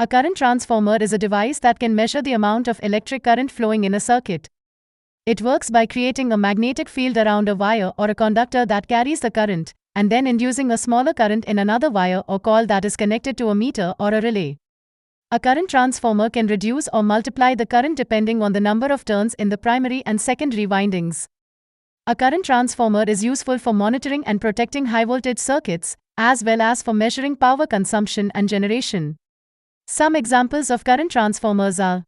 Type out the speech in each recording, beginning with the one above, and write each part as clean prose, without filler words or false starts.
A current transformer is a device that can measure the amount of electric current flowing in a circuit. It works by creating a magnetic field around a wire or a conductor that carries the current, and then inducing a smaller current in another wire or coil that is connected to a meter or a relay. A current transformer can reduce or multiply the current depending on the number of turns in the primary and secondary windings. A current transformer is useful for monitoring and protecting high-voltage circuits, as well as for measuring power consumption and generation. Some examples of current transformers are: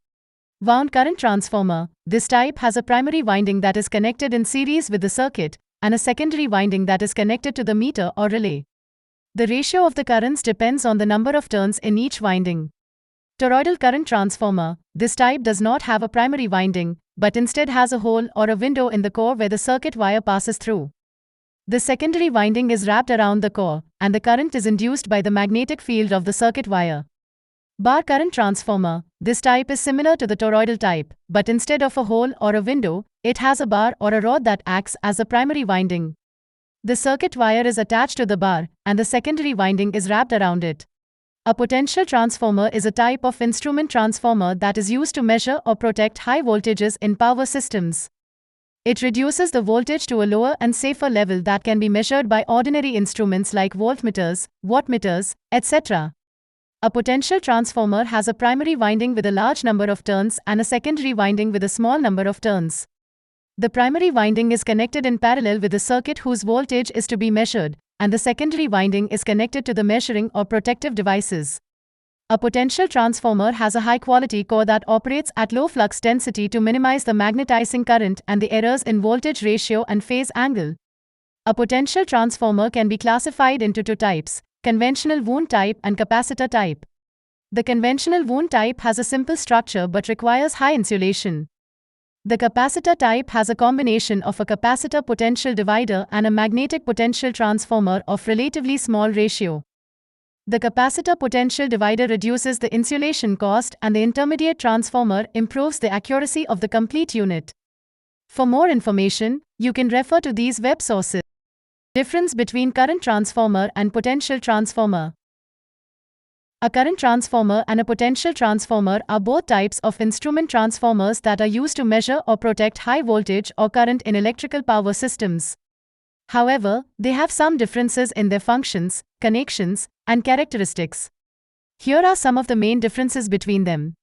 wound current transformer. This type has a primary winding that is connected in series with the circuit, and a secondary winding that is connected to the meter or relay. The ratio of the currents depends on the number of turns in each winding. Toroidal current transformer. This type does not have a primary winding, but instead has a hole or a window in the core where the circuit wire passes through. The secondary winding is wrapped around the core, and the current is induced by the magnetic field of the circuit wire. Bar current transformer. This type is similar to the toroidal type, but instead of a hole or a window, it has a bar or a rod that acts as the primary winding. The circuit wire is attached to the bar, and the secondary winding is wrapped around it. A potential transformer is a type of instrument transformer that is used to measure or protect high voltages in power systems. It reduces the voltage to a lower and safer level that can be measured by ordinary instruments like voltmeters, wattmeters, etc. A potential transformer has a primary winding with a large number of turns and a secondary winding with a small number of turns. The primary winding is connected in parallel with the circuit whose voltage is to be measured, and the secondary winding is connected to the measuring or protective devices. A potential transformer has a high-quality core that operates at low flux density to minimize the magnetizing current and the errors in voltage ratio and phase angle. A potential transformer can be classified into two types: conventional wound type and capacitor type. The conventional wound type has a simple structure but requires high insulation. The capacitor type has a combination of a capacitor potential divider and a magnetic potential transformer of relatively small ratio. The capacitor potential divider reduces the insulation cost, and the intermediate transformer improves the accuracy of the complete unit. For more information, you can refer to these web sources. Difference between current transformer and potential transformer. A current transformer and a potential transformer are both types of instrument transformers that are used to measure or protect high voltage or current in electrical power systems. However, they have some differences in their functions, connections, and characteristics. Here are some of the main differences between them.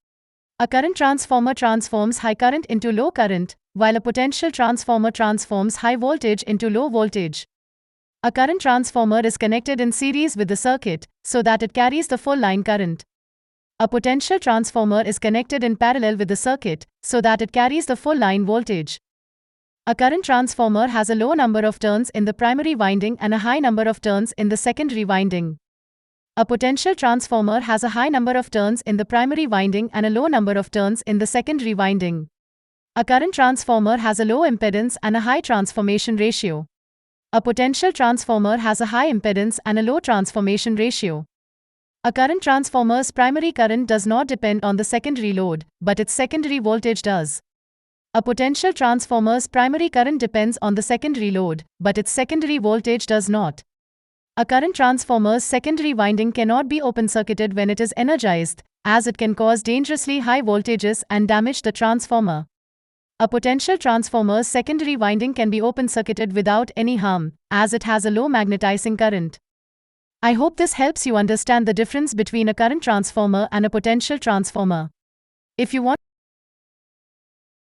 A current transformer transforms high current into low current, while a potential transformer transforms high voltage into low voltage. A current transformer is connected in series with the circuit, so that it carries the full line current. A potential transformer is connected in parallel with the circuit, so that it carries the full line voltage. A current transformer has a low number of turns in the primary winding and a high number of turns in the secondary winding. A potential transformer has a high number of turns in the primary winding and a low number of turns in the secondary winding. A current transformer has a low impedance and a high transformation ratio. A potential transformer has a high impedance and a low transformation ratio. A current transformer's primary current does not depend on the secondary load, but its secondary voltage does. A potential transformer's primary current depends on the secondary load, but its secondary voltage does not. A current transformer's secondary winding cannot be open-circuited when it is energized, as it can cause dangerously high voltages and damage the transformer. A potential transformer's secondary winding can be open-circuited without any harm, as it has a low magnetizing current. I hope this helps you understand the difference between a current transformer and a potential transformer. If you want